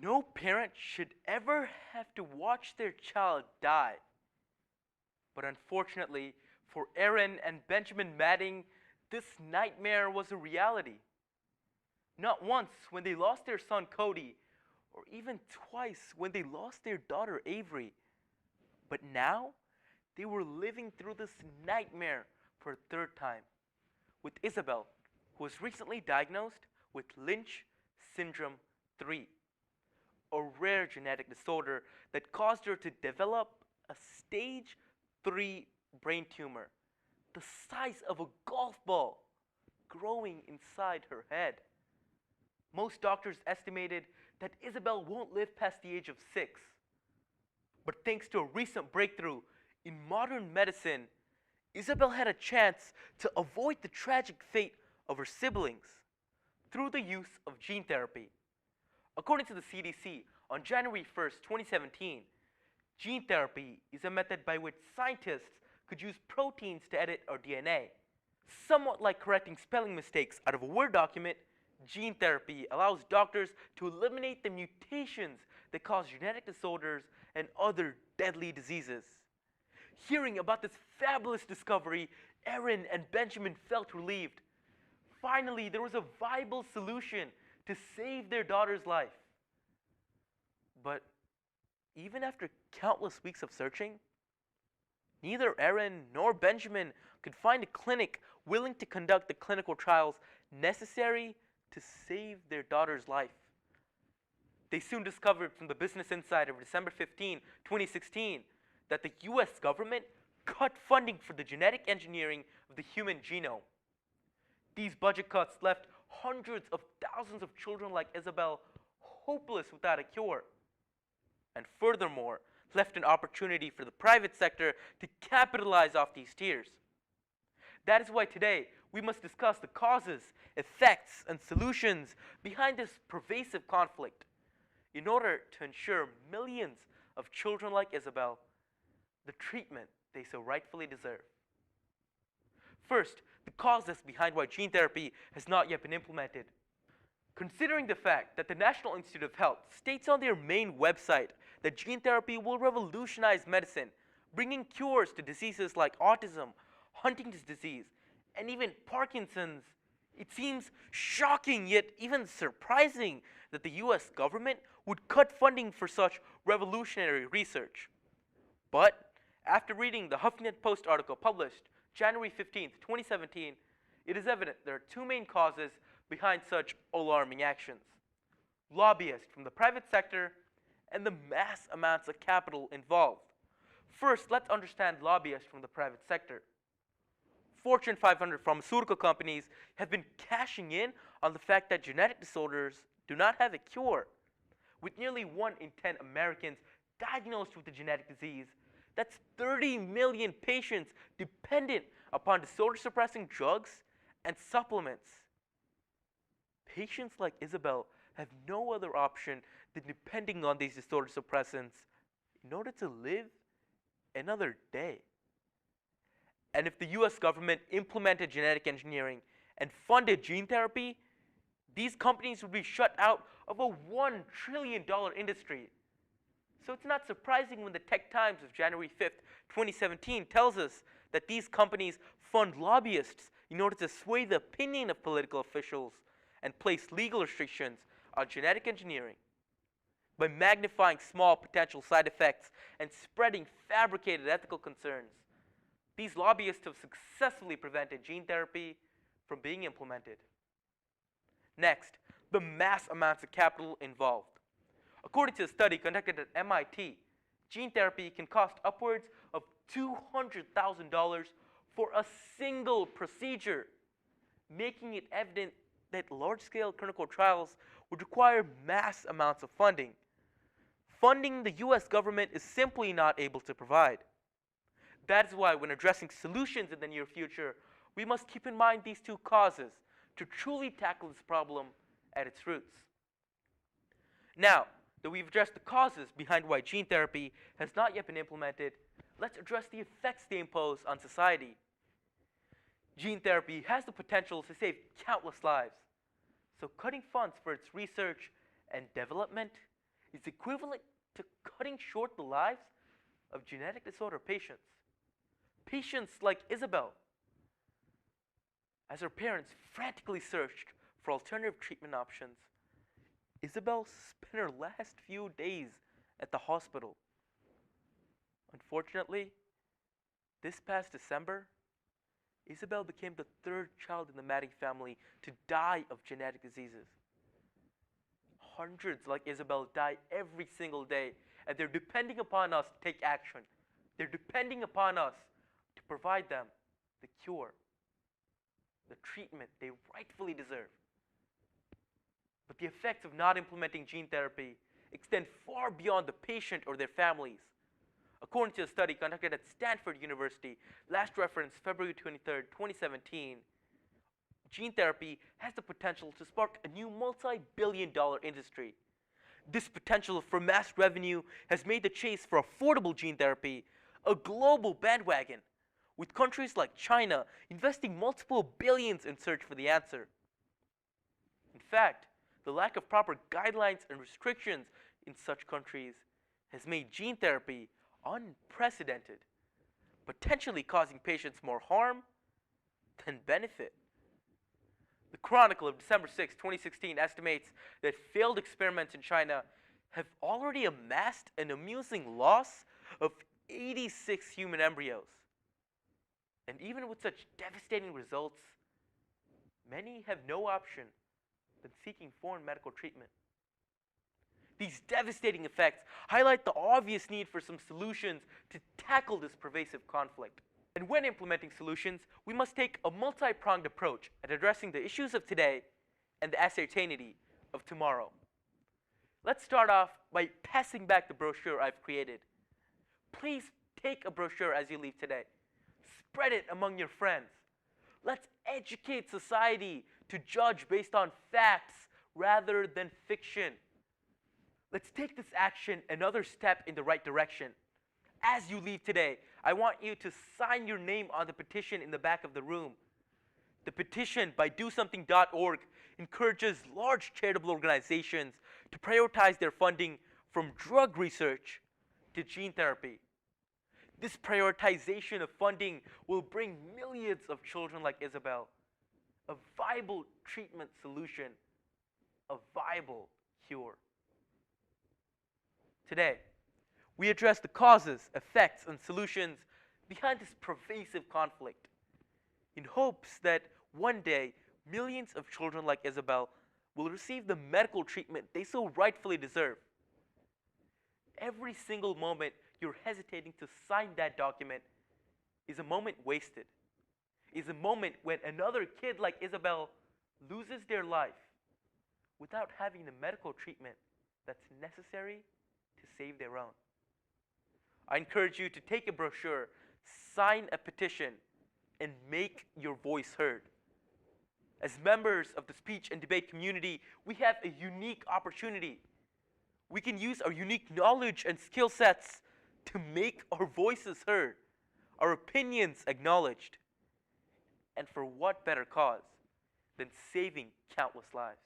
No parent should ever have to watch their child die. But unfortunately, for Aaron and Benjamin Madding, this nightmare was a reality. Not once when they lost their son Cody, or even twice when they lost their daughter Avery. But now, they were living through this nightmare for a third time with Isabel, who was recently diagnosed with Lynch syndrome 3, a rare genetic disorder that caused her to develop a stage 3 brain tumor, the size of a golf ball, growing inside her head. Most doctors estimated that Isabel won't live past the age of 6. But thanks to a recent breakthrough in modern medicine, Isabel had a chance to avoid the tragic fate of her siblings through the use of gene therapy. According to the CDC, on January 1st, 2017, gene therapy is a method by which scientists could use proteins to edit our DNA. Somewhat like correcting spelling mistakes out of a Word document, gene therapy allows doctors to eliminate the mutations that cause genetic disorders and other deadly diseases. Hearing about this fabulous discovery, Aaron and Benjamin felt relieved. Finally, there was a viable solution to save their daughter's life. But even after countless weeks of searching, neither Aaron nor Benjamin could find a clinic willing to conduct the clinical trials necessary to save their daughter's life. They soon discovered from the Business Insider of December 15, 2016, that the US government cut funding for the genetic engineering of the human genome. These budget cuts left hundreds of thousands of children like Isabel hopeless without a cure. And furthermore, left an opportunity for the private sector to capitalize off these tears. That is why today we must discuss the causes, effects, and solutions behind this pervasive conflict in order to ensure millions of children like Isabel the treatment they so rightfully deserve. First, the causes behind why gene therapy has not yet been implemented. Considering the fact that the National Institute of Health states on their main website that gene therapy will revolutionize medicine, bringing cures to diseases like autism, Huntington's disease, and even Parkinson's, it seems shocking yet even surprising that the US government would cut funding for such revolutionary research. But after reading the Huffington Post article published January 15, 2017, it is evident there are two main causes behind such alarming actions: lobbyists from the private sector and the mass amounts of capital involved. First, let's understand lobbyists from the private sector. Fortune 500 pharmaceutical companies have been cashing in on the fact that genetic disorders do not have a cure. With nearly 1 in 10 Americans diagnosed with a genetic disease, that's 30 million patients dependent upon disorder-suppressing drugs and supplements. Patients like Isabel have no other option than depending on these disorder suppressants in order to live another day. And if the US government implemented genetic engineering and funded gene therapy, these companies would be shut out of a $1 trillion industry. So it's not surprising when the Tech Times of January 5th, 2017 tells us that these companies fund lobbyists in order to sway the opinion of political officials and place legal restrictions on genetic engineering. By magnifying small potential side effects and spreading fabricated ethical concerns, these lobbyists have successfully prevented gene therapy from being implemented. Next, the mass amounts of capital involved. According to a study conducted at MIT, gene therapy can cost upwards of $200,000 for a single procedure, making it evident that large-scale clinical trials would require mass amounts of funding. Funding the US government is simply not able to provide. That is why when addressing solutions in the near future, we must keep in mind these two causes to truly tackle this problem at its roots. Now that we've addressed the causes behind why gene therapy has not yet been implemented, let's address the effects they impose on society. Gene therapy has the potential to save countless lives, so cutting funds for its research and development is equivalent to cutting short the lives of genetic disorder patients. Patients like Isabel. As her parents frantically searched for alternative treatment options, Isabel spent her last few days at the hospital. Unfortunately, this past December, Isabel became the third child in the Madding family to die of genetic diseases. Hundreds like Isabel die every single day, and they're depending upon us to take action. They're depending upon us to provide them the cure, the treatment they rightfully deserve. But the effects of not implementing gene therapy extend far beyond the patient or their families. According to a study conducted at Stanford University, last referenced February 23, 2017, gene therapy has the potential to spark a new multi-billion-dollar industry. This potential for mass revenue has made the chase for affordable gene therapy a global bandwagon, with countries like China investing multiple billions in search for the answer. In fact, the lack of proper guidelines and restrictions in such countries has made gene therapy unprecedented, potentially causing patients more harm than benefit. The Chronicle of December 6, 2016 estimates that failed experiments in China have already amassed an amusing loss of 86 human embryos. And even with such devastating results, many have no option than seeking foreign medical treatment. These devastating effects highlight the obvious need for some solutions to tackle this pervasive conflict. And when implementing solutions, we must take a multi-pronged approach at addressing the issues of today and the ascertainty of tomorrow. Let's start off by passing back the brochure I've created. Please take a brochure as you leave today. Spread it among your friends. Let's educate society to judge based on facts rather than fiction. Let's take this action another step in the right direction. As you leave today, I want you to sign your name on the petition in the back of the room. The petition by DoSomething.org encourages large charitable organizations to prioritize their funding from drug research to gene therapy. This prioritization of funding will bring millions of children like Isabel a viable treatment solution, a viable cure. Today, we address the causes, effects, and solutions behind this pervasive conflict in hopes that one day millions of children like Isabel will receive the medical treatment they so rightfully deserve. Every single moment you're hesitating to sign that document is a moment wasted, is a moment when another kid like Isabel loses their life without having the medical treatment that's necessary to save their own. I encourage you to take a brochure, sign a petition, and make your voice heard. As members of the speech and debate community, we have a unique opportunity. We can use our unique knowledge and skill sets to make our voices heard, our opinions acknowledged. And for what better cause than saving countless lives?